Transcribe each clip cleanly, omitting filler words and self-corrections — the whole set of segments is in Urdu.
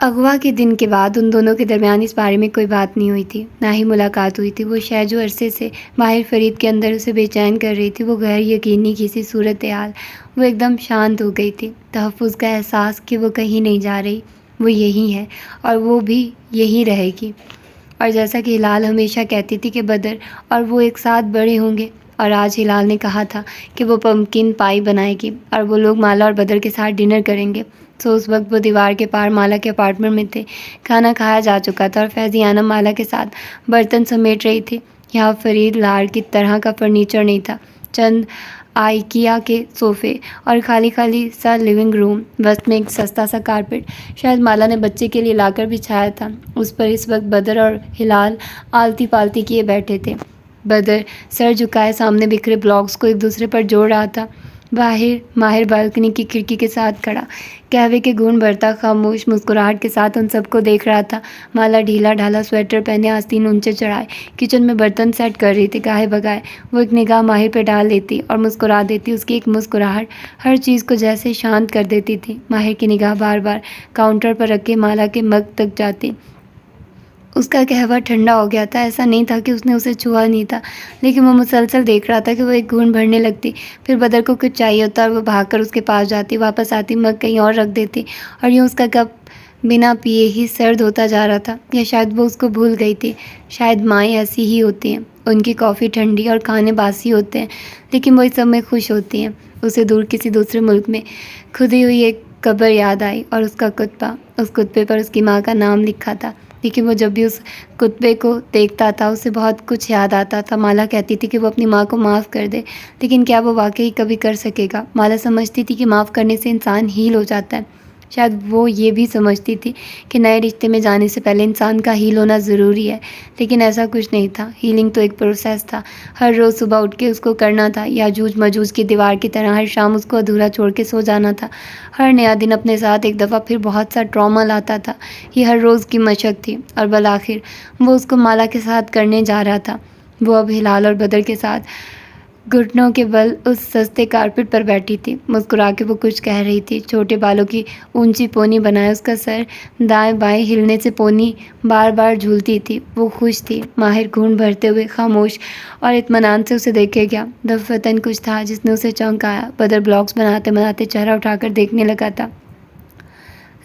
اغوا کے دن کے بعد ان دونوں کے درمیان اس بارے میں کوئی بات نہیں ہوئی تھی، نہ ہی ملاقات ہوئی تھی۔ وہ شے جو عرصے سے ماہر فرید کے اندر اسے بے چین کر رہی تھی، وہ غیر یقینی کسی صورتحال، وہ ایک دم شانت ہو گئی تھی۔ تحفظ کا احساس کہ وہ کہیں نہیں جا رہی، وہ یہی ہے اور وہ بھی یہی رہے گی۔ اور جیسا کہ ہلال ہمیشہ کہتی تھی کہ بدر اور وہ ایک ساتھ بڑے ہوں گے، اور آج ہلال نے کہا تھا کہ وہ پمکن پائی بنائے گی اور وہ لوگ مالا اور بدر کے ساتھ ڈنر کریں گے۔ تو اس وقت وہ دیوار کے پار مالا کے اپارٹمنٹ میں تھے۔ کھانا کھایا جا چکا تھا اور فیضیانہ مالا کے ساتھ برتن سمیٹ رہی تھی۔ یہاں فرید لار کی طرح کا فرنیچر نہیں تھا، چند آئیکیا کے صوفے اور خالی خالی سا لیونگ روم، وسط میں ایک سستا سا کارپیٹ، شاید مالا نے بچے کے لیے لا کر بچھایا تھا۔ اس پر اس وقت بدر اور ہلال آلتی پالتی کیے بیٹھے تھے۔ بدر سر جھکائے سامنے بکھرے بلاکس کو ایک دوسرے پر جوڑ رہا تھا۔ باہر ماہر بالکنی کی کھڑکی کے ساتھ کھڑا، قہوے کے گھونٹ بھرتا خاموش مسکراہٹ کے ساتھ ان سب کو دیکھ رہا تھا۔ مالا ڈھیلا ڈھالا سویٹر پہنے آستین اونچے چڑھائے کچن میں برتن سیٹ کر رہی تھی۔ گاہے بگائے وہ ایک نگاہ ماہر پہ ڈال لیتی اور مسکرا دیتی۔ اس کی ایک مسکراہٹ ہر چیز کو جیسے شانت کر دیتی تھی۔ ماہر کی نگاہ بار بار کاؤنٹر پر رکھے مالا کے مگ تک جاتی۔ اس کا قہوہ ٹھنڈا ہو گیا تھا، ایسا نہیں تھا کہ اس نے اسے چھوا نہیں تھا، لیکن وہ مسلسل دیکھ رہا تھا کہ وہ ایک گھونٹ بھرنے لگتی، پھر بدر کو کچھ چاہیے ہوتا اور وہ بھاگ کر اس کے پاس جاتی، واپس آتی، مگ کہیں اور رکھ دیتی اور یوں اس کا کپ بنا پیے ہی سرد ہوتا جا رہا تھا۔ یا شاید وہ اس کو بھول گئی تھی۔ شاید مائیں ایسی ہی ہوتی ہیں، ان کی کافی ٹھنڈی اور کھانے باسی ہوتے ہیں، لیکن وہ اس سب میں خوش ہوتی ہیں۔ اسے دور کسی دوسرے ملک میں کھدی ہوئی ایک قبر یاد آئی اور اس کا کتبہ، اس کتبے پر اس کی ماں کا نام لکھا تھا، لیکن وہ جب بھی اس کتبے کو دیکھتا تھا اسے بہت کچھ یاد آتا تھا۔ مالا کہتی تھی کہ وہ اپنی ماں کو معاف کر دے، لیکن کیا وہ واقعی کبھی کر سکے گا؟ مالا سمجھتی تھی کہ معاف کرنے سے انسان ہیل ہو جاتا ہے۔ شاید وہ یہ بھی سمجھتی تھی کہ نئے رشتے میں جانے سے پہلے انسان کا ہیل ہونا ضروری ہے، لیکن ایسا کچھ نہیں تھا۔ ہیلنگ تو ایک پروسیس تھا، ہر روز صبح اٹھ کے اس کو کرنا تھا۔ یاجوج ماجوج کی دیوار کی طرح ہر شام اس کو ادھورا چھوڑ کے سو جانا تھا۔ ہر نیا دن اپنے ساتھ ایک دفعہ پھر بہت سا ٹراما لاتا تھا۔ یہ ہر روز کی مشق تھی اور بالآخر وہ اس کو مالا کے ساتھ کرنے جا رہا تھا۔ وہ اب ہلال اور بدر کے ساتھ گھٹنوں کے بل اس سستے کارپیٹ پر بیٹھی تھی۔ مسکرا کے وہ کچھ کہہ رہی تھی۔ چھوٹے بالوں کی اونچی پونی بنائے اس کا سر دائیں بائیں ہلنے سے پونی بار بار جھولتی تھی۔ وہ خوش تھی۔ ماہر گھونٹ بھرتے ہوئے خاموش اور اطمینان سے اسے دیکھے گیا۔ دفعتاً کچھ تھا جس نے اسے چونکایا۔ بدر بلاکس بناتے بناتے چہرہ اٹھا کر دیکھنے لگا تھا۔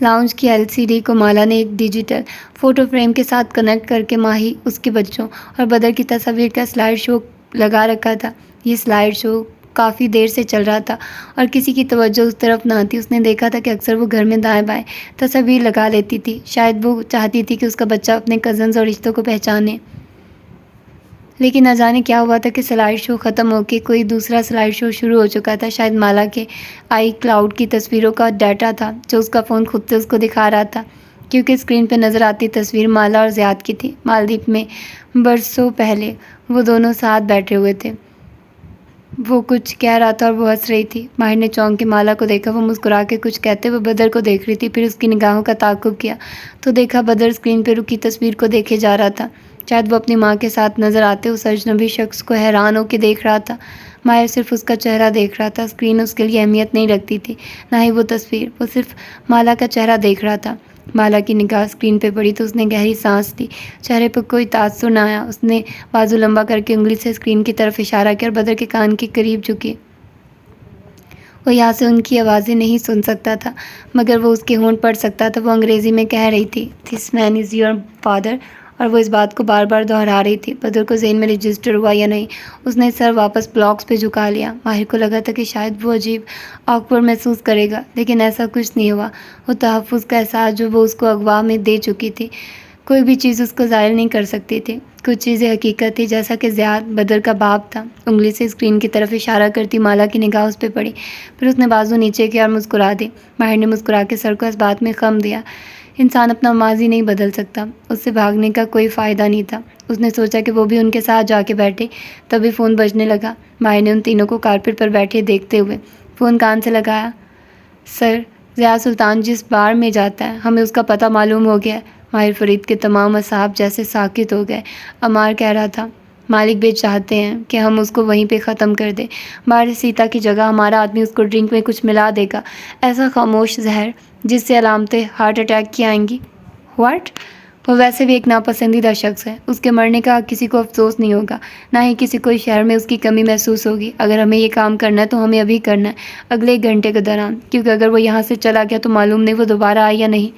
لاؤنج کی LCD کو مالا نے ایک ڈیجیٹل فوٹو فریم کے ساتھ کنیکٹ کر کے ماہی، اس کے بچوں اور بدر کی تصاویر کا سلائیڈ شو لگا رکھا تھا۔ یہ سلائیڈ شو کافی دیر سے چل رہا تھا اور کسی کی توجہ اس طرف نہ تھی۔ اس نے دیکھا تھا کہ اکثر وہ گھر میں دائیں بائیں تصاویر لگا لیتی تھی۔ شاید وہ چاہتی تھی کہ اس کا بچہ اپنے کزنز اور رشتوں کو پہچانے، لیکن نہ جانے کیا ہوا تھا کہ سلائیڈ شو ختم ہو کے کوئی دوسرا سلائیڈ شو شروع ہو چکا تھا۔ شاید مالا کے آئی کلاؤڈ کی تصویروں کا ڈیٹا تھا جو اس کا فون خود سے اس کو دکھا رہا تھا، کیونکہ اسکرین پہ نظر آتی تصویر مالا اور زیاد کی تھی۔ مالدیپ میں برسوں پہلے وہ دونوں ساتھ بیٹھے ہوئے تھے۔ وہ کچھ کہہ رہا تھا اور وہ ہنس رہی تھی۔ ماہر نے چونک کے مالا کو دیکھا۔ وہ مسکرا کے کچھ کہتے ہوئے بدر کو دیکھ رہی تھی، پھر اس کی نگاہوں کا تعاقب کیا تو دیکھا بدر اسکرین پہ رکی تصویر کو دیکھے جا رہا تھا۔ شاید وہ اپنی ماں کے ساتھ نظر آتے اس اجنبی شخص کو حیران ہو کے دیکھ رہا تھا۔ ماہر صرف اس کا چہرہ دیکھ رہا تھا۔ اسکرین اس کے لیے اہمیت نہیں رکھتی تھی، نہ ہی وہ تصویر۔ وہ صرف مالا کا چہرہ دیکھ رہا تھا۔ مالا کی نگاہ اسکرین پہ پڑی تو اس نے گہری سانس لی۔ چہرے پہ کوئی تاثر نہ آیا۔ اس نے بازو لمبا کر کے انگلی سے اسکرین کی طرف اشارہ کیا اور بدر کے کان کے قریب جھکی۔ وہ یہاں سے ان کی آوازیں نہیں سن سکتا تھا، مگر وہ اس کے ہونٹ پڑھ سکتا تھا۔ وہ انگریزی میں کہہ رہی تھی، "دس مین از یور فادر"، اور وہ اس بات کو بار بار دہرا رہی تھی۔ بدر کو ذہن میں رجسٹر ہوا یا نہیں، اس نے سر واپس بلاکس پہ جھکا لیا۔ ماہر کو لگا تھا کہ شاید وہ عجیب آکورڈ محسوس کرے گا، لیکن ایسا کچھ نہیں ہوا۔ وہ تحفظ کا احساس جو وہ اس کو اغوا میں دے چکی تھی، کوئی بھی چیز اس کو زائل نہیں کر سکتی تھی۔ کچھ چیزیں حقیقت تھی، جیسا کہ زیاد بدر کا باپ تھا۔ انگلی سے اسکرین کی طرف اشارہ کرتی مالا کی نگاہ اس پہ پڑی، پھر اس نے بازو نیچے کیا اور مسکرا دی۔ ماہر نے مسکرا کے سر کو اس بات میں خم دیا، انسان اپنا ماضی نہیں بدل سکتا۔ اس سے بھاگنے کا کوئی فائدہ نہیں تھا۔ اس نے سوچا کہ وہ بھی ان کے ساتھ جا کے بیٹھے، تبھی فون بجنے لگا۔ ماہر نے ان تینوں کو کارپیٹ پر بیٹھے دیکھتے ہوئے فون کان سے لگایا۔ "سر، ضیاء سلطان جس بار میں جاتا ہے، ہمیں اس کا پتہ معلوم ہو گیا ہے"۔ ماہر فرید کے تمام اعصاب جیسے ساکت ہو گئے۔ عمار کہہ رہا تھا، مالک بھی چاہتے ہیں کہ ہم اس کو وہیں پہ ختم کر دیں۔ باہر سیتا کی جگہ ہمارا آدمی اس کو ڈرنک میں کچھ ملا دے گا، ایسا خاموش زہر جس سے علامتیں ہارٹ اٹیک کی آئیں گی۔ واٹ؟ وہ ویسے بھی ایک ناپسندیدہ شخص ہے، اس کے مرنے کا کسی کو افسوس نہیں ہوگا، نہ ہی کسی کو شہر میں اس کی کمی محسوس ہوگی۔ اگر ہمیں یہ کام کرنا ہے تو ہمیں ابھی کرنا ہے، اگلے 1 گھنٹے کے دوران، کیونکہ اگر وہ یہاں سے چلا گیا تو معلوم نہیں وہ دوبارہ آئے یا نہیں۔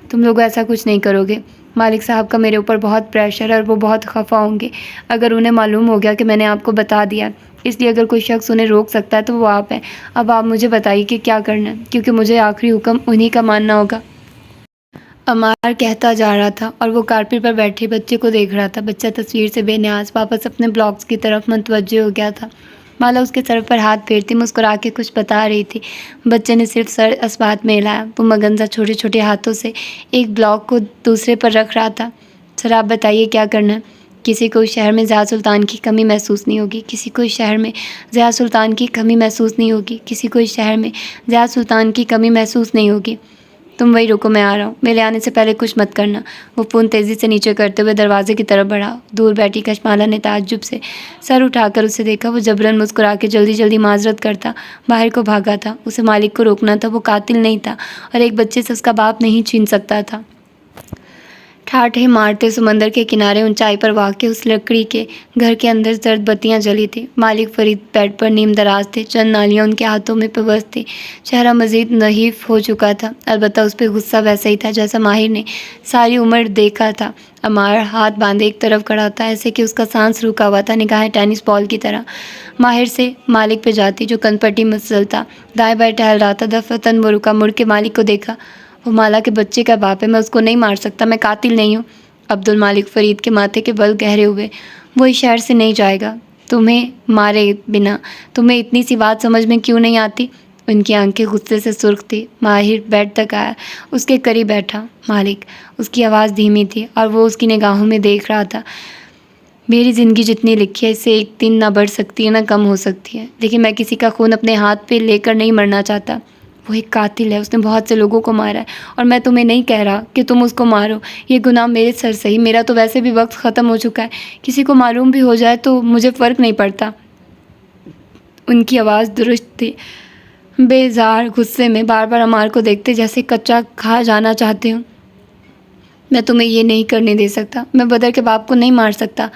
تم لوگ ایسا کچھ نہیں کرو گے؟ مالک صاحب کا میرے اوپر بہت پریشر ہے اور وہ بہت خفا ہوں گے اگر انہیں معلوم ہو گیا کہ میں نے آپ کو بتا دیا، اس لیے اگر کوئی شخص انہیں روک سکتا ہے تو وہ آپ ہیں۔ اب آپ مجھے بتائیے کہ کیا کرنا ہے، کیونکہ مجھے آخری حکم انہی کا ماننا ہوگا۔ عمار کہتا جا رہا تھا اور وہ کارپیٹ پر بیٹھے بچے کو دیکھ رہا تھا۔ بچہ تصویر سے بے نیاز واپس اپنے بلاکس کی طرف متوجہ ہو گیا تھا۔ مالا اس کے سر پر ہاتھ پھیرتی مسکرا کے کچھ بتا رہی تھی۔ بچے نے صرف سر اسبات میں ہلایا۔ وہ مگنزہ چھوٹے چھوٹے ہاتھوں سے ایک بلاک کو دوسرے پر رکھ رہا تھا۔ سر آپ بتائیے کیا کرنا ہے؟ کسی کو اس شہر میں ضیاء سلطان کی کمی محسوس نہیں ہوگی، کسی کو اس شہر میں ضیاء سلطان کی کمی محسوس نہیں ہوگی، کسی کو اس شہر میں ضیاء سلطان کی کمی محسوس نہیں ہوگی۔ تم وہی رکو، میں آ رہا ہوں، میرے آنے سے پہلے کچھ مت کرنا۔ وہ فون تیزی سے نیچے کرتے ہوئے دروازے کی طرف بڑھا۔ دور بیٹھی کشمالہ نے تعجب سے سر اٹھا کر اسے دیکھا۔ وہ جبراً مسکرا کے جلدی جلدی معذرت کرتا باہر کو بھاگا تھا۔ اسے مالک کو روکنا تھا، وہ قاتل نہیں تھا اور ایک بچے سے اس کا باپ نہیں چھین سکتا تھا۔ ٹھاٹھے مارتے سمندر کے کنارے اونچائی پر واقع اس لکڑی کے گھر کے اندر زرد بتیاں جلی تھیں۔ مالک فرید بیڈ پر نیم دراز تھے، چند نالیاں ان کے ہاتھوں میں پیوست تھیں۔ چہرہ مزید نحیف ہو چکا تھا، البتہ اس پہ غصہ ویسا ہی تھا جیسا ماہر نے ساری عمر دیکھا تھا۔ عمار ہاتھ باندھے ایک طرف کھڑا تھا، ایسے کہ اس کا سانس رکا ہوا تھا، نگاہیں ٹینس بال کی طرح ماہر سے مالک پہ جاتی جو کن پٹی مسل تھا، دائیں بائیں ٹہل رہا تھا۔ دفعتاً وہ رکا، مڑ کے مالک کو دیکھا۔ وہ مالا کے بچے کا باپ ہے، میں اس کو نہیں مار سکتا، میں قاتل نہیں ہوں۔ عبدالمالک فرید کے ماتھے کے بل گہرے ہوئے۔ وہ اس شہر سے نہیں جائے گا تمہیں مارے بنا۔ تمہیں اتنی سی بات سمجھ میں کیوں نہیں آتی؟ ان کی آنکھیں غصے سے سرخ تھی۔ ماہر بیڈ تک آیا، اس کے قریب بیٹھا۔ مالک، اس کی آواز دھیمی تھی اور وہ اس کی نگاہوں میں دیکھ رہا تھا۔ میری زندگی جتنی لکھی ہے اس سے ایک دن نہ بڑھ سکتی ہے نہ کم ہو سکتی ہے، لیکن میں کسی کا خون اپنے ہاتھ پہ لے کر نہیں مرنا چاہتا۔ وہ ایک قاتل ہے، اس نے بہت سے لوگوں کو مارا ہے اور میں تمہیں نہیں کہہ رہا کہ تم اس کو مارو، یہ گناہ میرے سر سے ہی، میرا تو ویسے بھی وقت ختم ہو چکا ہے، کسی کو معلوم بھی ہو جائے تو مجھے فرق نہیں پڑتا۔ ان کی آواز درست تھی، بیزار غصے میں بار بار عمار کو دیکھتے جیسے کچا کھا جانا چاہتے ہوں۔ میں تمہیں یہ نہیں کرنے دے سکتا، میں بدر کے باپ کو نہیں مار سکتا۔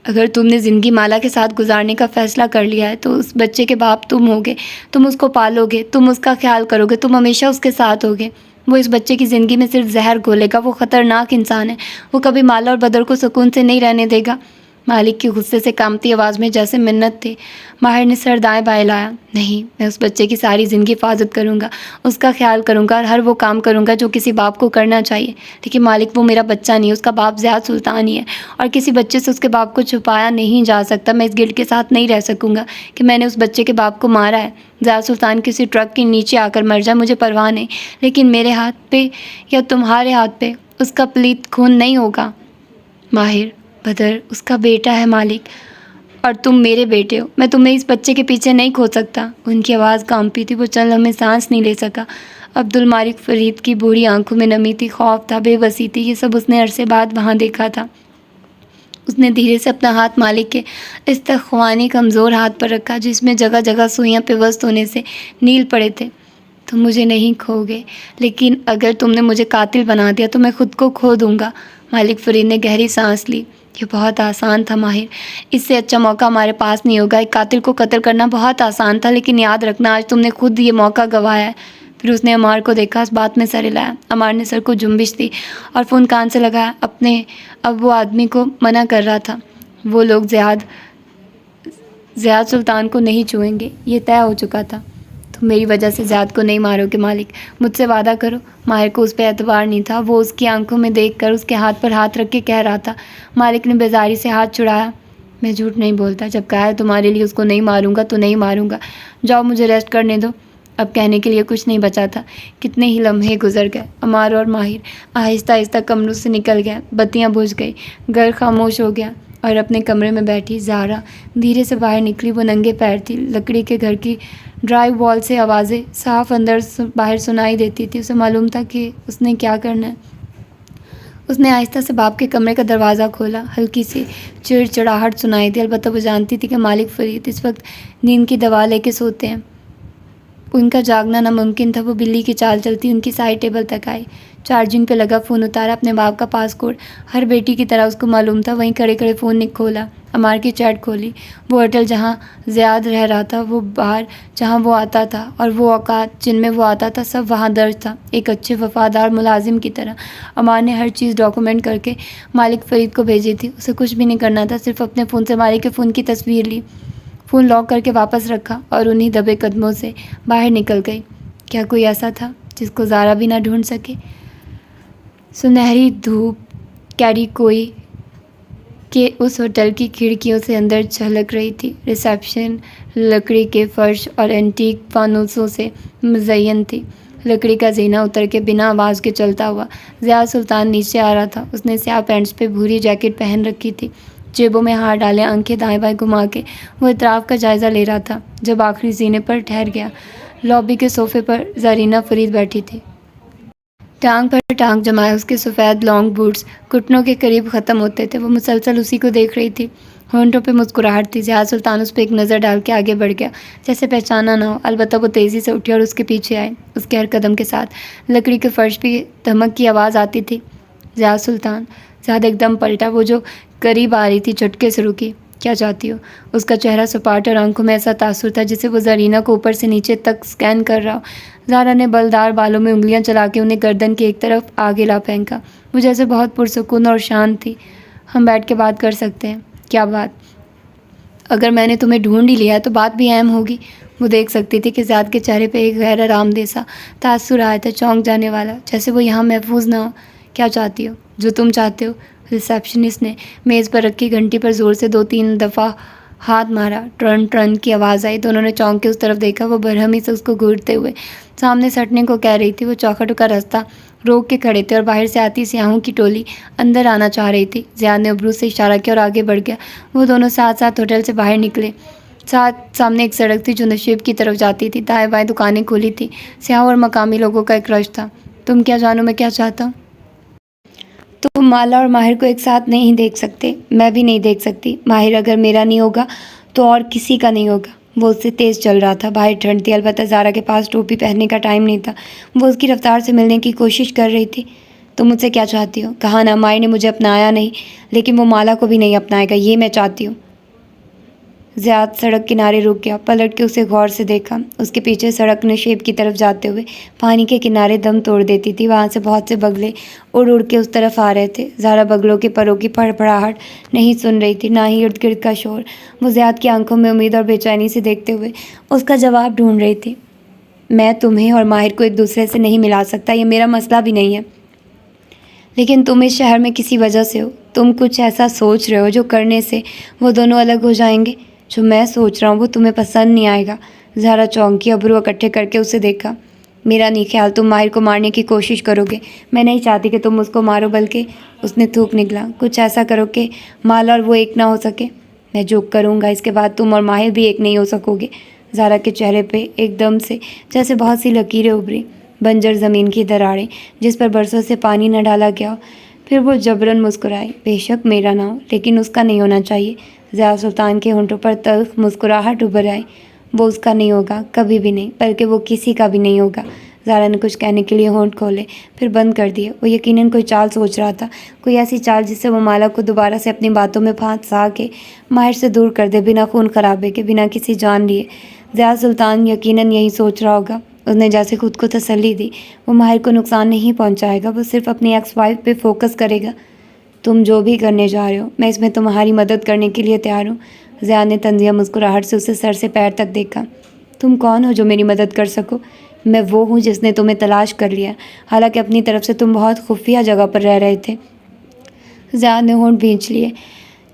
اگر تم نے زندگی مالا کے ساتھ گزارنے کا فیصلہ کر لیا ہے تو اس بچے کے باپ تم ہوگے، تم اس کو پالو گے، تم اس کا خیال کرو گے، تم ہمیشہ اس کے ساتھ ہوگے۔ وہ اس بچے کی زندگی میں صرف زہر گھولے گا، وہ خطرناک انسان ہے، وہ کبھی مالا اور بدر کو سکون سے نہیں رہنے دے گا۔ مالک کی غصے سے کانپتی آواز میں جیسے منت تھی۔ ماہر نے سر دائیں بائیں لایا۔ نہیں، میں اس بچے کی ساری زندگی حفاظت کروں گا، اس کا خیال کروں گا اور ہر وہ کام کروں گا جو کسی باپ کو کرنا چاہیے، لیکن مالک وہ میرا بچہ نہیں ہے، اس کا باپ ضیاء سلطان ہی ہے اور کسی بچے سے اس کے باپ کو چھپایا نہیں جا سکتا۔ میں اس گلٹ کے ساتھ نہیں رہ سکوں گا کہ میں نے اس بچے کے باپ کو مارا ہے۔ ضیاء سلطان کسی ٹرک کے نیچے آ کر مر جائے، مجھے پرواہ نہیں، لیکن میرے ہاتھ پہ یا تمہارے ہاتھ پہ اس کا پلیت خون نہیں ہوگا۔ ماہر، بدر اس کا بیٹا ہے مالک، اور تم میرے بیٹے ہو، میں تمہیں اس بچے کے پیچھے نہیں کھو سکتا۔ ان کی آواز کانپی تھی، وہ چند لمحے سانس نہیں لے سکا۔ عبدالمالک فرید کی بوڑھی آنکھوں میں نمی تھی، خوف تھا، بے بسی تھی، یہ سب اس نے عرصے بعد وہاں دیکھا تھا۔ اس نے دھیرے سے اپنا ہاتھ مالک کے استخوانی کمزور ہاتھ پر رکھا جس میں جگہ جگہ سوئیاں پیوست ہونے سے نیل پڑے تھے۔ تم مجھے نہیں کھو گے، لیکن اگر تم نے مجھے قاتل بنا دیا تو میں خود کو کھو دوں گا۔ مالک فرید نے گہری سانس لی۔ یہ بہت آسان تھا ماہر، اس سے اچھا موقع ہمارے پاس نہیں ہوگا۔ ایک قاتل کو قتل کرنا بہت آسان تھا، لیکن یاد رکھنا آج تم نے خود یہ موقع گنوایا ہے۔ پھر اس نے عمار کو دیکھا، اس بات میں سر ہلایا۔ عمار نے سر کو جنبش دی اور فون کان سے لگایا۔ اب وہ آدمی کو منع کر رہا تھا، وہ لوگ ضیاء سلطان کو نہیں چھوئیں گے، یہ طے ہو چکا تھا۔ تم میری وجہ سے ضیاء کو نہیں مارو گے مالک، مجھ سے وعدہ کرو۔ ماہر کو اس پہ اعتبار نہیں تھا، وہ اس کی آنکھوں میں دیکھ کر اس کے ہاتھ پر ہاتھ رکھ کے کہہ رہا تھا۔ مالک نے بیزاری سے ہاتھ چھڑایا۔ میں جھوٹ نہیں بولتا، جب کہا ہے تمہارے لیے اس کو نہیں ماروں گا تو نہیں ماروں گا، جاؤ مجھے ریسٹ کرنے دو۔ اب کہنے کے لیے کچھ نہیں بچا تھا۔ کتنے ہی لمحے گزر گئے، عمار اور ماہر آہستہ آہستہ کمروں سے نکل گئے، بتیاں بجھ گئی، گھر خاموش ہو گیا اور اپنے کمرے میں بیٹھی زہرا دھیرے سے باہر نکلی۔ وہ ننگے پیر تھی، لکڑی کے گھر کی ڈرائی وال سے آوازیں صاف اندر باہر سنائی دیتی تھی۔ اسے معلوم تھا کہ اس نے کیا کرنا ہے۔ اس نے آہستہ سے باپ کے کمرے کا دروازہ کھولا۔ ہلکی سی چڑچڑاہٹ سنائی دی، البتہ وہ جانتی تھی کہ مالک فرید اس وقت نیند کی دوا لے کے سوتے ہیں، ان کا جاگنا ناممکن تھا۔ وہ بلی کی چال چلتی ان کی سائڈ ٹیبل تک آئی، چارجنگ پہ لگا فون اتارا، اپنے باپ کا پاس کوڈ ہر بیٹی کی طرح اس کو معلوم تھا۔ وہیں کھڑے کھڑے فون کھولا، عمار کی چیٹ کھولی۔ وہ ہوٹل جہاں زیاد رہ رہا تھا، وہ باہر جہاں وہ آتا تھا اور وہ اوقات جن میں وہ آتا تھا، سب وہاں درج تھا، ایک اچھے وفادار ملازم کی طرح۔ عمار نے ہر چیز ڈاکومنٹ کر کے مالک فرید کو بھیجی تھی، اسے کچھ بھی نہیں کرنا تھا، صرف اپنے فون سے مالک کے فون کی تصویر لی، فون لاک کر کے واپس رکھا اور انہیں دبے قدموں سے باہر نکل گئی۔ کیا کوئی ایسا تھا جس کو زارا بھی نہ ڈھونڈ سکے؟ سنہری دھوپ کیری کوئی کہ اس ہوٹل کی کھڑکیوں سے اندر جھلک رہی تھی۔ ریسیپشن لکڑی کے فرش اور اینٹیک فانوسوں سے مزین تھی۔ لکڑی کا زینہ اتر کے بنا آواز کے چلتا ہوا ضیاء سلطان نیچے آ رہا تھا۔ اس نے سیاہ پینٹس پہ بھوری جیکٹ پہن رکھی تھی، جیبوں میں ہاتھ ڈالے، آنکھیں دائیں بائیں گھما کے وہ اطراف کا جائزہ لے رہا تھا۔ جب آخری زینے پر ٹھہر گیا، لابی کے صوفے پر زرینہ فرید بیٹھی تھی، ٹانگ پر ٹانگ جمائے، اس کے سفید لانگ بوٹس گھٹنوں کے قریب ختم ہوتے تھے۔ وہ مسلسل اسی کو دیکھ رہی تھی، ہونٹوں پہ مسکراہٹ تھی۔ ضیاء سلطان اس پہ ایک نظر ڈال کے آگے بڑھ گیا، جیسے پہچانا نہ ہو، البتہ وہ تیزی سے اٹھی اور اس کے پیچھے آئے۔ اس کے ہر قدم کے ساتھ لکڑی کے فرش پہ دھمک کی آواز آتی تھی۔ ضیاء سلطان زیادہ ایک دم پلٹا، وہ جو قریب آ رہی تھی جھٹکے سے رکی۔ کیا چاہتی ہو؟ اس کا چہرہ سپاٹ اور آنکھوں میں ایسا تاثر تھا جسے وہ زرینہ کو اوپر سے نیچے تک سکین کر رہا ہو۔ زارا نے بلدار بالوں میں انگلیاں چلا کے انہیں گردن کے ایک طرف آگے لا پھینکا۔ وہ جیسے بہت پرسکون اور شانت تھی۔ ہم بیٹھ کے بات کر سکتے ہیں۔ کیا بات؟ اگر میں نے تمہیں ڈھونڈ ہی لیا ہے تو بات بھی اہم ہوگی۔ وہ دیکھ سکتی تھی کہ زیاد کے چہرے پہ ایک غیر آرام دہ سا تاثر آیا تھا، چونک جانے والا، جیسے وہ یہاں محفوظ نہ ہو۔ کیا چاہتی ہو؟ جو تم چاہتے ہو۔ ریسیپشنسٹ نے میز پر رکھی گھنٹی پر زور سے 2-3 دفعہ ہاتھ مارا۔ ٹرن ٹرن کی آواز آئی۔ دونوں نے چونک کے اس طرف دیکھا۔ وہ برہمی سے اس کو گھورتے ہوئے سامنے سٹنے کو کہہ رہی تھی۔ وہ چوکھٹ کا راستہ روک کے کھڑے تھے اور باہر سے آتی سیاحوں کی ٹولی اندر آنا چاہ رہی تھی۔ زیاد نے ابرو سے اشارہ کیا اور آگے بڑھ گیا۔ وہ دونوں ساتھ ساتھ ہوٹل سے باہر نکلے۔ سامنے ایک سڑک تھی جو نشیب کی طرف جاتی تھی، دائیں بائیں دکانیں کھلی تھیں، سیاحوں اور مقامی لوگوں کا ایک رش تھا۔ تم کیا جانو میں کیا چاہتا ہوں؟ تم مالا اور ماہر کو ایک ساتھ نہیں دیکھ سکتے، میں بھی نہیں دیکھ سکتی۔ ماہر اگر میرا نہیں ہوگا تو اور کسی کا نہیں ہوگا۔ وہ اس سے تیز چل رہا تھا۔ باہر ٹھنڈ تھی، البتہ زارا کے پاس ٹوپی پہننے کا ٹائم نہیں تھا۔ وہ اس کی رفتار سے ملنے کی کوشش کر رہی تھی۔ تم مجھ سے کیا چاہتی ہو؟ کہا نا، ماہر نے مجھے اپنایا نہیں، لیکن وہ مالا کو بھی نہیں اپنائے گا، یہ میں چاہتی ہوں۔ زیاد سڑک کنارے رک گیا، پلٹ کے اسے غور سے دیکھا۔ اس کے پیچھے سڑک نشیب کی طرف جاتے ہوئے پانی کے کنارے دم توڑ دیتی تھی۔ وہاں سے بہت سے بگلے اڑ اڑ کے اس طرف آ رہے تھے۔ زارا بگلوں کے پروں کی پھڑپھڑاہٹ نہیں سن رہی تھی، نہ ہی ارد گرد کا شور۔ وہ زیاد کی آنکھوں میں امید اور بے چینی سے دیکھتے ہوئے اس کا جواب ڈھونڈ رہی تھی۔ میں تمہیں اور ماہر کو ایک دوسرے سے نہیں ملا سکتا، یہ میرا مسئلہ بھی نہیں ہے، لیکن تم اس شہر میں کسی وجہ سے ہو۔ تم کچھ ایسا سوچ رہے ہو جو کرنے سے وہ دونوں الگ ہو جائیں گے۔ جو میں سوچ رہا ہوں وہ تمہیں پسند نہیں آئے گا۔ زارا چونکی، ابرو اکٹھے کر کے اسے دیکھا۔ میرا نہیں خیال تم ماہر کو مارنے کی کوشش کرو گے۔ میں نہیں چاہتی کہ تم اس کو مارو، بلکہ اس نے تھوک نکلا، کچھ ایسا کرو کہ مالا اور وہ ایک نہ ہو سکے۔ میں جو کروں گا اس کے بعد تم اور ماہر بھی ایک نہیں ہو سکو گے۔ زارا کے چہرے پہ ایک دم سے جیسے بہت سی لکیریں ابھری، بنجر زمین کی دراڑیں جس پر برسوں سے پانی نہ ڈالا گیا ہو۔ پھر وہ جبراً مسکرائی۔ بے شک میرا نہ ہو، لیکن اس کا نہیں ہونا چاہیے۔ ضیاء سلطان کے ہونٹوں پر تلخ مسکراہٹ ابھر آئی۔ وہ اس کا نہیں ہوگا، کبھی بھی نہیں، بلکہ وہ کسی کا بھی نہیں ہوگا۔ زارا نے کچھ کہنے کے لیے ہونٹ کھولے، پھر بند کر دیے۔ وہ یقیناً کوئی چال سوچ رہا تھا، کوئی ایسی چال جس سے وہ مالا کو دوبارہ سے اپنی باتوں میں پھنسا کے ماہر سے دور کر دے، بنا خون خرابے کے، بنا کسی جان لیے۔ ضیاء سلطان یقیناً یہی سوچ رہا ہوگا۔ اس نے جیسے خود کو تسلی دی، وہ ماہر کو نقصان نہیں پہنچائے گا، وہ صرف اپنی ایکس وائف پہ فوکس کرے گا۔ تم جو بھی کرنے جا رہے ہو، میں اس میں تمہاری مدد کرنے کے لیے تیار ہوں۔ ضیاء نے طنزیہ مسکراہٹ سے اسے سر سے پیر تک دیکھا۔ تم کون ہو جو میری مدد کر سکو؟ میں وہ ہوں جس نے تمہیں تلاش کر لیا، حالانکہ اپنی طرف سے تم بہت خفیہ جگہ پر رہ رہے تھے۔ ضیاء نے ہونٹ بھینچ لیے،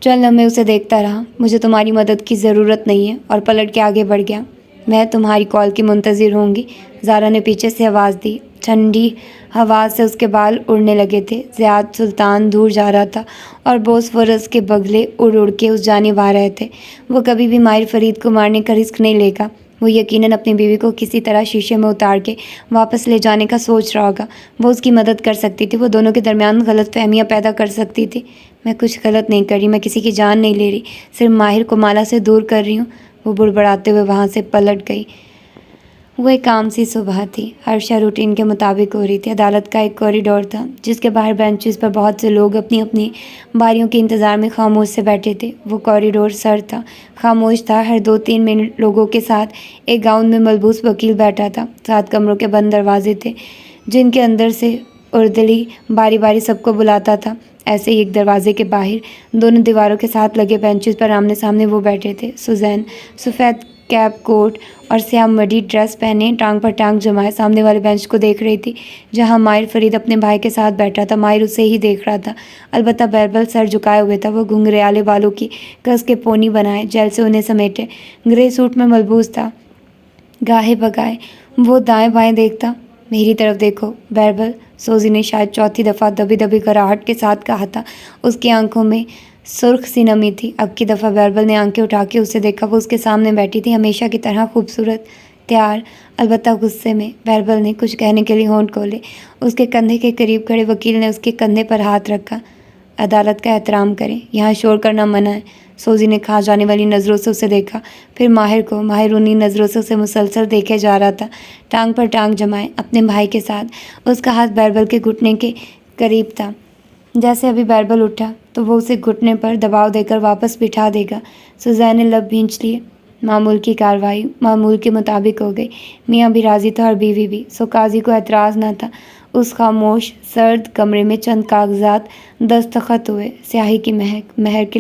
چند لمحے اسے دیکھتا رہا۔ مجھے تمہاری مدد کی ضرورت نہیں ہے، اور پلٹ کے آگے بڑھ گیا۔ میں تمہاری کال کی منتظر ہوں گی، زارا نے پیچھے سے آواز دی۔ ٹھنڈی ہوا سے اس کے بال اڑنے لگے تھے۔ ضیاء سلطان دور جا رہا تھا اور بوسفورس کے بگلے اڑ اڑ کے اس جانب آ رہے تھے۔ وہ کبھی بھی ماہر فرید کو مارنے کا رسک نہیں لے گا، وہ یقیناً اپنی بیوی کو کسی طرح شیشے میں اتار کے واپس لے جانے کا سوچ رہا ہوگا۔ وہ اس کی مدد کر سکتی تھی، وہ دونوں کے درمیان غلط فہمیاں پیدا کر سکتی تھی۔ میں کچھ غلط نہیں کر رہی، میں کسی کی جان نہیں لے رہی، صرف ماہر کو مالا سے دور کر رہی ہوں۔ وہ بڑبڑاتے ہوئے وہاں سے پلٹ گئی۔ وہ ایک عام سی صبح تھی، ہر شے روٹین کے مطابق ہو رہی تھی۔ عدالت کا ایک کوریڈور تھا جس کے باہر بینچز پر بہت سے لوگ اپنی اپنی باریوں کے انتظار میں خاموش سے بیٹھے تھے۔ وہ کوریڈور سرد تھا، خاموش تھا۔ ہر 2-3 منٹ لوگوں کے ساتھ ایک گاؤن میں ملبوس وکیل بیٹھا تھا۔ 7 کمروں کے بند دروازے تھے جن کے اندر سے اردلی باری باری سب کو بلاتا تھا۔ ایسے ہی ایک دروازے کے باہر دونوں دیواروں کے ساتھ لگے بینچز پر آمنے سامنے وہ بیٹھے تھے۔ سوزین سفید کیپ، کوٹ اور سیاہ مڈی ڈریس پہنے ٹانگ پر ٹانگ جمائے سامنے والے بینچ کو دیکھ رہی تھی جہاں ماہر فرید اپنے بھائی کے ساتھ بیٹھا تھا۔ ماہر اسے ہی دیکھ رہا تھا، البتہ بیربل سر جھکائے ہوئے تھا۔ وہ گھنگریالے بالوں کی کس کے پونی بنائے جیل سے انہیں سمیٹے گرے سوٹ میں ملبوس تھا۔ گاہے بگائے وہ دائیں بائیں دیکھتا۔ میری طرف دیکھو بیربل، سوزی نے شاید چوتھی دفعہ دبی دبی کراہٹ کے ساتھ کہا تھا۔ اس کی آنکھوں میں سرخ سی نمی تھی۔ اب کی دفعہ بیربل نے آنکھیں اٹھا کے اسے دیکھا۔ وہ اس کے سامنے بیٹھی تھی، ہمیشہ کی طرح خوبصورت، تیار، البتہ غصے میں۔ بیربل نے کچھ کہنے کے لیے ہونٹ کھولے۔ اس کے کندھے کے قریب کھڑے وکیل نے اس کے کندھے پر ہاتھ رکھا۔ عدالت کا احترام کریں، یہاں شور کرنا منع ہے۔ سوزی نے کھا جانے والی نظروں سے اسے دیکھا، پھر ماہر کو۔ ماہر انہی نظروں سے اسے مسلسل دیکھے جا رہا تھا، ٹانگ پر ٹانگ جمائے اپنے بھائی کے ساتھ۔ اس کا ہاتھ بیربل کے گھٹنے کے قریب تھا، جیسے ابھی بیربل اٹھا تو وہ اسے گھٹنے پر دباؤ دے کر واپس بٹھا دے گا۔ سوزین نے لب بھینچ لیے۔ معمول کی کارروائی معمول کے مطابق ہو گئی۔ میاں بھی راضی تھا اور بیوی بھی، سو قاضی کو اعتراض نہ تھا۔ اس خاموش سرد کمرے میں چند کاغذات دستخط ہوئے، سیاہی کی مہک، مہر کے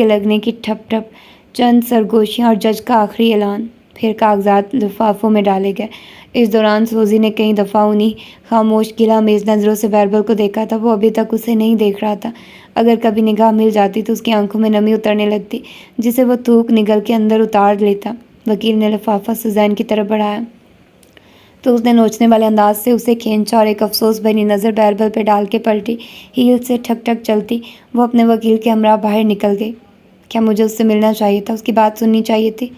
لگنے کی ٹھپ ٹھپ، چند سرگوشیاں اور جج کا آخری اعلان۔ پھر کاغذات لفافوں میں ڈالے گئے۔ اس دوران سوزی نے کئی دفعہ انہی خاموش گلہ میز نظروں سے بیربل کو دیکھا تھا۔ وہ ابھی تک اسے نہیں دیکھ رہا تھا۔ اگر کبھی نگاہ مل جاتی تو اس کی آنکھوں میں نمی اترنے لگتی جسے وہ تھوک نگل کے اندر اتار لیتا۔ وکیل نے لفافہ سوزین کی طرف بڑھایا تو اس نے نوچنے والے انداز سے اسے کھینچا اور ایک افسوس بھری نظر بیربل پہ ڈال کے پلٹی۔ ہیل سے ٹھک ٹھک چلتی وہ اپنے وکیل کے ہمراہ باہر نکل گئی۔ کیا مجھے اس سے ملنا چاہیے تھا؟ اس کی بات سننی چاہیے تھی؟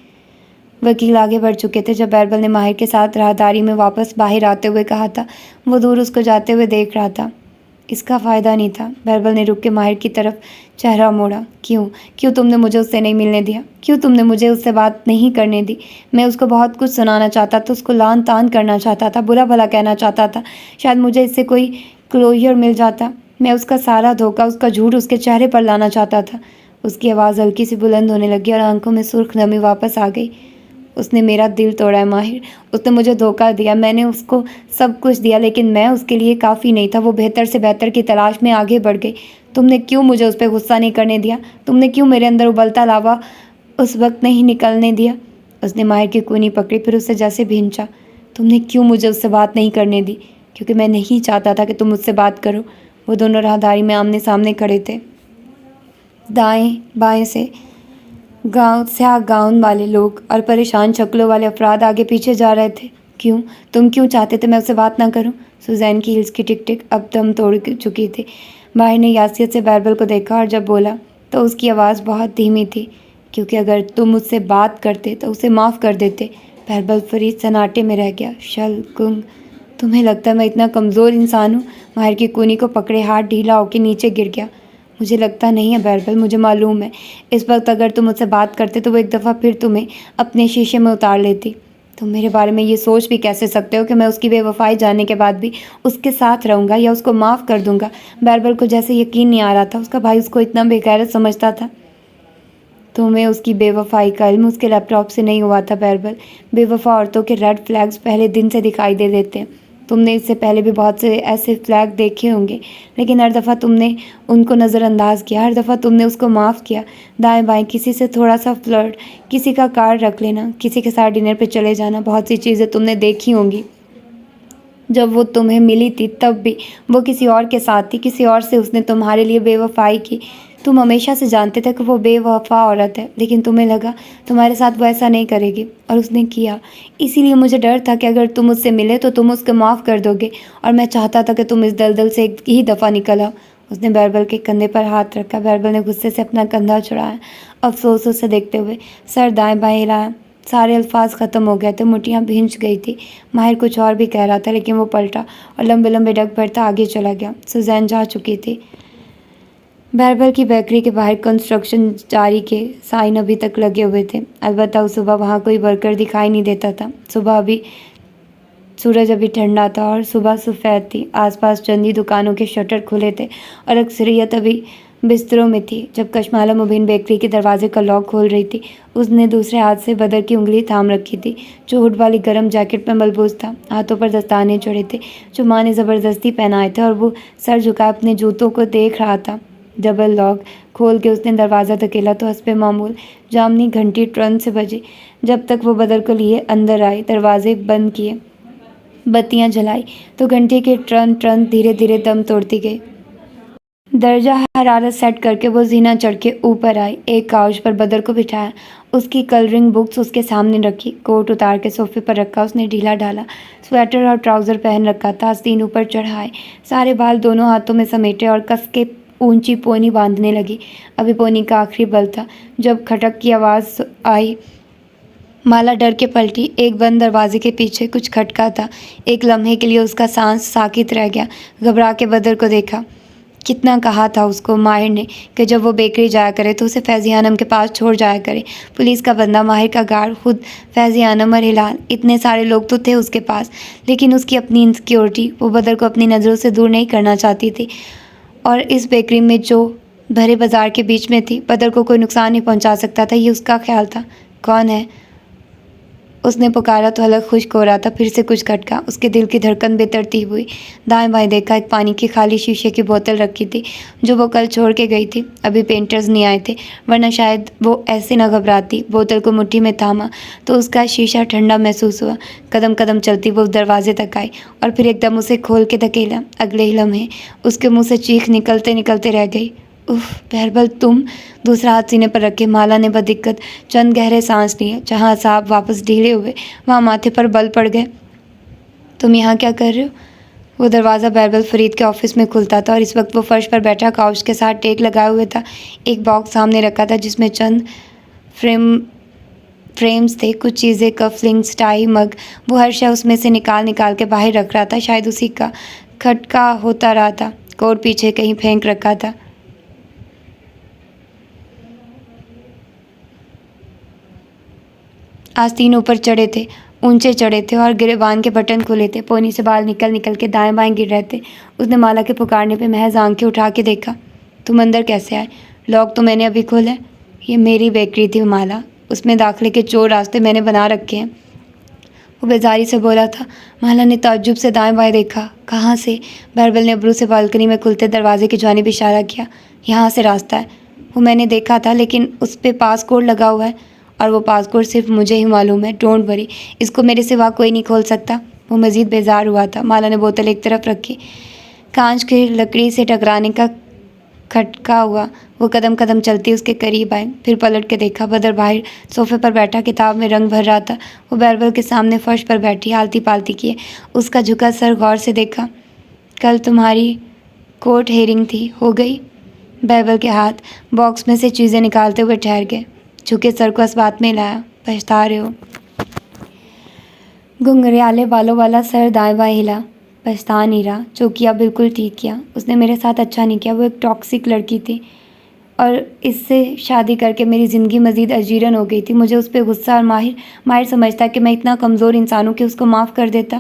وکیل آگے بڑھ چکے تھے جب بیربل نے ماہر کے ساتھ راہداری میں واپس باہر آتے ہوئے کہا تھا۔ وہ دور اس کو جاتے ہوئے دیکھ رہا تھا۔ اس کا فائدہ نہیں تھا۔ بیربل نے رک کے ماہر کی طرف چہرہ موڑا۔ کیوں تم نے مجھے اس سے نہیں ملنے دیا؟ کیوں تم نے مجھے اس سے بات نہیں کرنے دی؟ میں اس کو بہت کچھ سنانا چاہتا تھا، اس کو لان تان کرنا چاہتا تھا، برا بھلا کہنا چاہتا تھا۔ شاید مجھے اس سے کوئی کلوجر مل جاتا۔ میں اس کا سارا دھوکہ، اس کا جھوٹ اس کے چہرے پر لانا چاہتا تھا۔ اس کی آواز ہلکی سی بلند ہونے لگی اور آنکھوں میں سرخ نمی واپس آ گئی۔ اس نے میرا دل توڑا ہے ماہر، اس نے مجھے دھوکہ دیا۔ میں نے اس کو سب کچھ دیا لیکن میں اس کے لیے کافی نہیں تھا۔ وہ بہتر سے بہتر کی تلاش میں آگے بڑھ گئی۔ تم نے کیوں مجھے اس پہ غصہ نہیں کرنے دیا؟ تم نے کیوں میرے اندر ابلتا لاوا اس وقت نہیں نکلنے دیا؟ اس نے ماہر کی کونی پکڑی، پھر اسے جیسے بھینچا۔ تم نے کیوں مجھے اس سے بات نہیں کرنے دی؟ کیونکہ میں نہیں چاہتا تھا کہ تم مجھ سے بات کرو۔ وہ دونوں راہداری میں آمنے سامنے کھڑے تھے۔ دائیں بائیں سے سیاہ گاؤن والے لوگ اور پریشان شکلوں والے افراد آگے پیچھے جا رہے تھے۔ تم کیوں چاہتے تھے میں اس سے بات نہ کروں؟ سوزین کی ہیلز کی ٹک ٹک اب دم توڑ چکی تھی۔ ماہر نے یاسیت سے بیربل کو دیکھا اور جب بولا تو اس کی آواز بہت دھیمی تھی۔ کیونکہ اگر تم مجھ سے بات کرتے تو اسے معاف کر دیتے۔ بیربل فرید سناٹے میں رہ گیا۔ شل گنگ، تمہیں لگتا ہے میں اتنا کمزور انسان ہوں؟ ماہر کی کونی کو پکڑے ہاتھ ڈھیلا ہو کے نیچے گر گیا۔ مجھے لگتا نہیں ہے بیربل، مجھے معلوم ہے اس وقت اگر تم مجھ سے بات کرتے تو وہ ایک دفعہ پھر تمہیں اپنے شیشے میں اتار لیتی۔ تم میرے بارے میں یہ سوچ بھی کیسے سکتے ہو کہ میں اس کی بے وفائی جاننے کے بعد بھی اس کے ساتھ رہوں گا یا اس کو معاف کر دوں گا؟ بیربل کو جیسے یقین نہیں آ رہا تھا۔ اس کا بھائی اس کو اتنا بے غیرت سمجھتا تھا۔ تمہیں اس کی بے وفائی کا علم اس کے لیپ ٹاپ سے نہیں ہوا تھا بیربل۔ بے وفا عورتوں کے ریڈ فلیگز پہلے دن سے دکھائی دے دیتے ہیں۔ تم نے اس سے پہلے بھی بہت سے ایسے فلیگ دیکھے ہوں گے لیکن ہر دفعہ تم نے ان کو نظر انداز کیا، ہر دفعہ تم نے اس کو معاف کیا۔ دائیں بائیں کسی سے تھوڑا سا فلرٹ، کسی کا کارڈ رکھ لینا، کسی کے ساتھ ڈنر پہ چلے جانا، بہت سی چیزیں تم نے دیکھی ہوں گی۔ جب وہ تمہیں ملی تھی تب بھی وہ کسی اور کے ساتھ تھی، کسی اور سے اس نے تمہارے لیے بے وفائی کی۔ تم ہمیشہ سے جانتے تھے کہ وہ بے وفا عورت ہے لیکن تمہیں لگا تمہارے ساتھ وہ ایسا نہیں کرے گی اور اس نے کیا۔ اسی لیے مجھے ڈر تھا کہ اگر تم مجھ سے ملے تو تم اس کو معاف کر دو گے اور میں چاہتا تھا کہ تم اس دلدل سے ایک ہی دفعہ نکل آؤ۔ اس نے بیربل کے کندھے پر ہاتھ رکھا۔ بیربل نے غصے سے اپنا کندھا چھڑایا، افسوس سے دیکھتے ہوئے سر دائیں بائیں ہلایا۔ سارے الفاظ ختم ہو گئے تھے، مٹھیاں بھینچ گئی تھی۔ ماہر کچھ اور بھی کہہ رہا تھا لیکن وہ پلٹا اور لمبے لمبے ڈگ بھرتا آگے چلا گیا۔ سوزین جا چکی تھی۔ بیربل کی بیکری کے باہر کنسٹرکشن جاری کے سائن ابھی تک لگے ہوئے تھے، البتہ اس صبح وہاں کوئی ورکر دکھائی نہیں دیتا تھا۔ سورج ابھی ٹھنڈا تھا اور صبح سفید تھی۔ آس پاس چند ہی دکانوں کے شٹر کھلے تھے اور اکثریت ابھی بستروں میں تھی۔ جب کشمالہ مبین بیکری کے دروازے کا لاک کھول رہی تھی، اس نے دوسرے ہاتھ سے بدر کی انگلی تھام رکھی تھی، جو ہوڈ والی گرم جیکٹ میں ملبوس تھا۔ ہاتھوں پر دستانے چڑھے تھے جو ماں نے زبردستی پہنائے تھے، اور وہ سر جھکائے اپنے جوتوں کو دیکھ رہا تھا۔ ڈبل لاک کھول کے اس نے دروازہ دھکیلا تو حسب معمول جامنی گھنٹی ٹرن سے بجی۔ جب تک وہ بدر کو لیے اندر آئی، دروازے بند کیے، بتیاں جلائی تو گھنٹی کے ٹرن ٹرن دھیرے دھیرے دم توڑتی گئی۔ درجہ حرارت سیٹ کر کے وہ زینہ چڑھ کے اوپر آئی، ایک کاؤچ پر بدر کو بٹھایا، اس کی کلرنگ بکس اس کے سامنے رکھی، کوٹ اتار کے صوفے پر رکھا، اس نے ڈھیلا ڈھالا سویٹر اور ٹراؤزر پہن رکھا تھا، آستین اوپر چڑھائے، سارے بال دونوں ہاتھوں میں سمیٹے اور کس کے اونچی پونی باندھنے لگی۔ ابھی پونی کا آخری بل تھا جب کھٹک کی آواز آئی۔ مالا ڈر کے پلٹی، ایک بند دروازے کے پیچھے کچھ کھٹکا تھا۔ ایک لمحے کے لیے اس کا سانس ساکت رہ گیا، گھبرا کے بدر کو دیکھا۔ کتنا کہا تھا اس کو ماہر نے کہ جب وہ بیکری جایا کرے تو اسے فیضی خانم کے پاس چھوڑ جایا کرے۔ پولیس کا بندہ، ماہر کا گارڈ، خود فیضی خانم اور ہلال، اتنے سارے لوگ تو تھے اس کے پاس، لیکن اس کی اپنی انسیکیورٹی، وہ بدر کو اپنی نظروں سے دور نہیں کرنا چاہتی تھی، اور اس بیکری میں جو بھرے بازار کے بیچ میں تھی، بدر کو کوئی نقصان نہیں پہنچا سکتا تھا، یہ اس کا خیال تھا۔ کون ہے؟ اس نے پکارا تو حلق خشک ہو رہا تھا۔ پھر سے کچھ کھٹکا، اس کے دل کی دھڑکن بے ترتیب ہوئی۔ دائیں بائیں دیکھا، ایک پانی کی خالی شیشے کی بوتل رکھی تھی جو وہ کل چھوڑ کے گئی تھی۔ ابھی پینٹرز نہیں آئے تھے، ورنہ شاید وہ ایسے نہ گھبراتی۔ بوتل کو مٹھی میں تھاما تو اس کا شیشہ ٹھنڈا محسوس ہوا۔ قدم قدم چلتی وہ دروازے تک آئی اور پھر ایک دم اسے کھول کے دھکیلا۔ اگلے ہی لمحے اس کے منہ سے چیخ نکلتے نکلتے رہ گئی، اف بیربل تم! دوسرا ہاتھ سینے پر رکھے مالا نے بدقت چند گہرے سانس لیے۔ جہاں اعصاب واپس ڈھیلے ہوئے، وہاں ماتھے پر بل پڑ گئے۔ تم یہاں کیا کر رہے ہو؟ وہ دروازہ بیربل فرید کے آفس میں کھلتا تھا اور اس وقت وہ فرش پر بیٹھا کاؤچ کے ساتھ ٹیک لگائے ہوئے تھا۔ ایک باکس سامنے رکھا تھا جس میں چند فریمز تھے، کچھ چیزیں، کف لنکس، ٹائی، مگ، وہ ہر شے اس میں سے نکال نکال کے باہر رکھ رہا تھا۔ شاید اسی کا کھٹکا ہوتا رہا تھا۔ کوٹ پیچھے کہیں پھینک رکھا تھا۔ آستین اوپر چڑھے تھے، اونچے چڑھے تھے اور گریبان کے بٹن کھلے تھے، پونی سے بال نکل نکل کے دائیں بائیں گر رہے تھے۔ اس نے مالا کے پکارنے پہ محض آنکھیں اٹھا کے دیکھا۔ تم اندر کیسے آئے؟ لاک تو میں نے ابھی کھولا ہے۔ یہ میری بیکری تھی مالا، اس میں داخلے کے 4 راستے میں نے بنا رکھے ہیں، وہ بیزاری سے بولا تھا۔ مالا نے تعجب سے دائیں بائیں دیکھا۔ کہاں سے؟ بیربل نے ابرو سے بالکنی میں کھلتے دروازے کی جانب اشارہ کیا۔ یہاں سے راستہ ہے، وہ میں نے دیکھا تھا، لیکن اس پہ پاس کوڈ لگا ہوا ہے، اور وہ پاس کوڈ صرف مجھے ہی معلوم ہے۔ ڈونٹ وری، اس کو میرے سوا کوئی نہیں کھول سکتا۔ وہ مزید بیزار ہوا تھا۔ مالا نے بوتل ایک طرف رکھی، کانچ کی لکڑی سے ٹکرانے کا کھٹکا ہوا۔ وہ قدم قدم چلتی اس کے قریب آئی، پھر پلٹ کے دیکھا۔ بدر باہر صوفے پر بیٹھا کتاب میں رنگ بھر رہا تھا۔ وہ بیربل کے سامنے فرش پر بیٹھی آلتی پالتی کیے اس کا جھکا سر غور سے دیکھا۔ کل تمہاری کورٹ ہیئرنگ تھی، ہو گئی؟ بیربل کے ہاتھ باکس میں سے چیزیں نکالتے ہوئے ٹھہر گئے، جھکے سر کو اس بات میں لایا۔ پچھتا رہے ہو؟ گھنگریالے بالوں والا سر دائیں بائیں ہلا۔ پچھتا نہیں رہا، جو کیا بالکل ٹھیک کیا۔ اس نے میرے ساتھ اچھا نہیں کیا، وہ ایک ٹاکسک لڑکی تھی اور اس سے شادی کر کے میری زندگی مزید اجیرن ہو گئی تھی۔ مجھے اس پہ غصہ، اور ماہر سمجھتا کہ میں اتنا کمزور انسان ہوں کہ اس کو معاف کر دیتا۔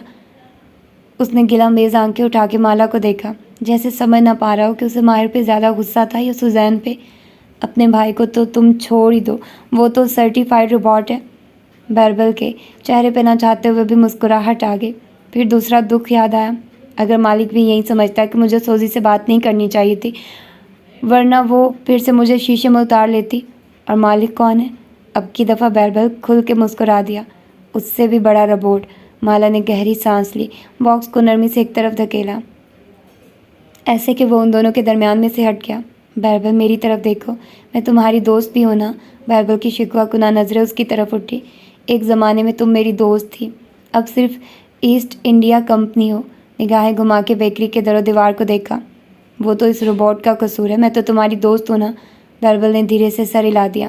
اس نے گلہ میز آنکھیں اٹھا کے مالا کو دیکھا، جیسے سمجھ نہ پا رہا ہو کہ اسے ماہر پہ زیادہ غصہ تھا یا سوزین پہ۔ اپنے بھائی کو تو تم چھوڑ ہی دو، وہ تو سرٹیفائیڈ روبوٹ ہے۔ بیربل کے چہرے پہ نہ چاہتے ہوئے بھی مسکراہٹ آ گئی۔ پھر دوسرا دکھ یاد آیا، اگر مالک بھی یہی سمجھتا کہ مجھے سوزی سے بات نہیں کرنی چاہیے تھی، ورنہ وہ پھر سے مجھے شیشے میں اتار لیتی۔ اور مالک کون ہے؟ اب کی دفعہ بیربل کھل کے مسکرا دیا۔ اس سے بھی بڑا روبوٹ۔ مالا نے گہری سانس لی، باکس کو نرمی سے ایک طرف دھکیلا، ایسے کہ وہ ان دونوں کے درمیان میں سے ہٹ گیا۔ بیربل میری طرف دیکھو، میں تمہاری دوست بھی ہوں نا؟ بیربل کی شکوہ کناں نظریں اس کی طرف اٹھی۔ ایک زمانے میں تم میری دوست تھی، اب صرف ایسٹ انڈیا کمپنی ہو۔ نگاہیں گھما کے بیکری کے در و دیوار کو دیکھا۔ وہ تو اس روبوٹ کا قصور ہے، میں تو تمہاری دوست ہوں نا؟ بیربل نے دھیرے سے سر ہلا دیا۔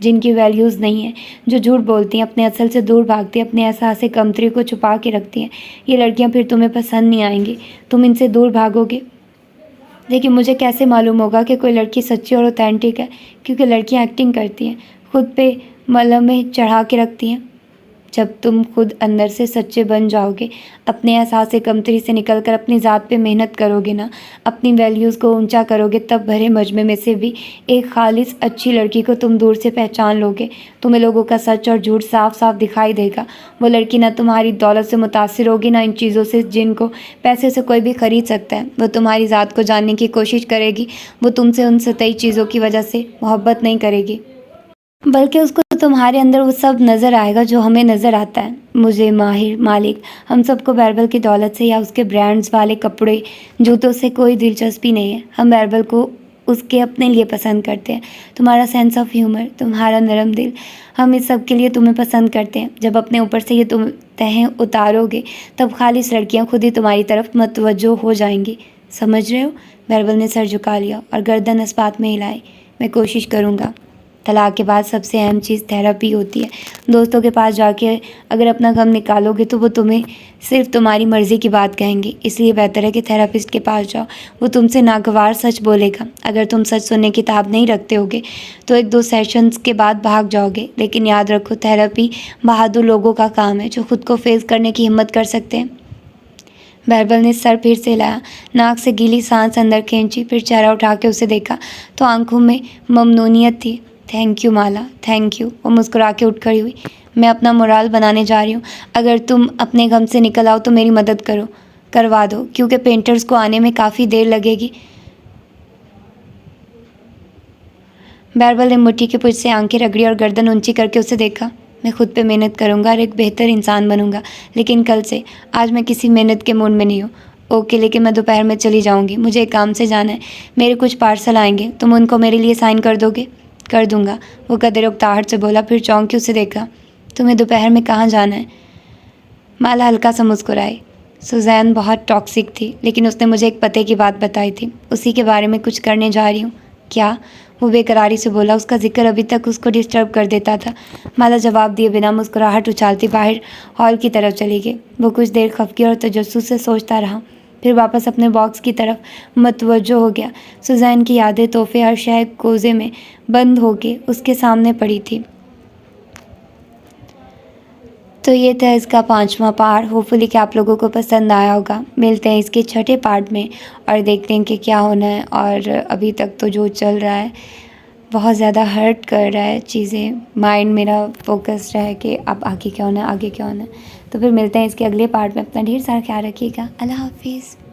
جن کی ویلیوز نہیں ہیں، جو جھوٹ بولتی ہیں، اپنے اصل سے دور بھاگتی ہیں، اپنے احساس کمتری کو چھپا کے رکھتی ہیں، یہ لڑکیاں پھر تمہیں پسند نہیں آئیں گی، تم ان سے دور بھاگو گے۔ لیکن مجھے کیسے معلوم ہوگا کہ کوئی لڑکی سچی اور اوتھینٹک ہے؟ کیونکہ لڑکیاں ایکٹنگ کرتی ہیں، خود پہ ملمیں چڑھا کے رکھتی ہیں۔ جب تم خود اندر سے سچے بن جاؤ گے، اپنے احساس کمتری سے نکل کر اپنی ذات پہ محنت کرو گے نا، اپنی ویلیوز کو اونچا کرو گے، تب بھرے مجمع میں سے بھی ایک خالص اچھی لڑکی کو تم دور سے پہچان لو گے۔ تمہیں لوگوں کا سچ اور جھوٹ صاف صاف دکھائی دے گا۔ وہ لڑکی نہ تمہاری دولت سے متاثر ہوگی، نہ ان چیزوں سے جن کو پیسے سے کوئی بھی خرید سکتا ہے۔ وہ تمہاری ذات کو جاننے کی کوشش کرے گی، وہ تم سے ان سطحی چیزوں کی وجہ سے محبت نہیں کرے گی، بلکہ اس کو تمہارے اندر وہ سب نظر آئے گا جو ہمیں نظر آتا ہے، مجھے، ماہر، مالک، ہم سب کو بیربل کی دولت سے یا اس کے برانڈز والے کپڑے جوتوں سے کوئی دلچسپی نہیں ہے۔ ہم بیربل کو اس کے اپنے لیے پسند کرتے ہیں، تمہارا سینس آف ہیومر، تمہارا نرم دل، ہم اس سب کے لیے تمہیں پسند کرتے ہیں۔ جب اپنے اوپر سے یہ تم تہیں اتارو گے، تب خالص لڑکیاں خود ہی تمہاری طرف متوجہ ہو جائیں گی، سمجھ رہے ہو؟ بیربل نے سر جھکا لیا اور گردن اس بات میں ہلائی۔ میں کوشش کروں گا۔ طلاق کے بعد سب سے اہم چیز تھراپی ہوتی ہے۔ دوستوں کے پاس جا کے اگر اپنا غم نکالو گے تو وہ تمہیں صرف تمہاری مرضی کی بات کہیں گے، اس لیے بہتر ہے کہ تھراپسٹ کے پاس جاؤ، وہ تم سے ناگوار سچ بولے گا۔ اگر تم سچ سننے کی تاب نہیں رکھتے ہوگے تو 1-2 سیشنز کے بعد بھاگ جاؤ گے، لیکن یاد رکھو تھراپی بہادر لوگوں کا کام ہے جو خود کو فیس کرنے کی ہمت کر سکتے ہیں۔ بیربل نے سر پھر سے ہلایا، ناک سے گیلی سانس اندر کھینچی، پھر چہرہ اٹھا کے اسے دیکھا تو آنکھوں میں ممنونیت تھی۔ تھینک یو مالا، تھینک یو۔ وہ مسکرا کے اٹھ کھڑی ہوئی۔ میں اپنا مورال بنانے جا رہی ہوں، اگر تم اپنے غم سے نکل آؤ تو میری مدد کروا دو، کیونکہ پینٹرز کو آنے میں کافی دیر لگے گی۔ بیربل نے مٹھی کے پچ سے آنکھیں رگڑی اور گردن اونچی کر کے اسے دیکھا۔ میں خود پہ محنت کروں گا اور ایک بہتر انسان بنوں گا، لیکن کل سے، آج میں کسی محنت کے موڈ میں نہیں ہوں۔ اوکے، لیکن میں دوپہر میں چلی جاؤں گی، مجھے ایک کام سے جانا ہے، میرے کچھ پارسل آئیں گے، تم ان کو میرے لیے سائن کر دو گے؟ کر دوں گا، وہ قدر اکتاہٹ سے بولا، پھر چونک کے اسے دیکھا۔ تمہیں دوپہر میں کہاں جانا ہے؟ مالا ہلکا سا مسکرائی۔ سوزین بہت ٹاکسک تھی، لیکن اس نے مجھے ایک پتے کی بات بتائی تھی، اسی کے بارے میں کچھ کرنے جا رہی ہوں۔ کیا؟ وہ بے قراری سے بولا، اس کا ذکر ابھی تک اس کو ڈسٹرب کر دیتا تھا۔ مالا جواب دیے بنا مسکراہٹ اچھالتی باہر ہال کی طرف چلی گئی۔ وہ کچھ دیر خفگی اور تجسس سے سوچتا رہا، پھر واپس اپنے باکس کی طرف متوجہ ہو گیا۔ سوزین کی یادیں، تحفے، ہر شے کوزے میں بند ہو کے اس کے سامنے پڑی تھی۔ تو یہ تھا اس کا 5واں پارٹ۔ ہوپفلی کہ آپ لوگوں کو پسند آیا ہوگا۔ ملتے ہیں اس کے 6ٹھے پارٹ میں اور دیکھتے ہیں کہ کیا ہونا ہے۔ اور ابھی تک تو جو چل رہا ہے بہت زیادہ ہرٹ کر رہا ہے چیزیں، مائنڈ میرا فوکس ہے کہ اب آگے کیا ہونا ہے، آگے کیا ہونا ہے۔ تو پھر ملتے ہیں اس کے اگلے پارٹ میں۔ اپنا ڈھیر سارا خیال رکھیے گا۔ اللہ حافظ۔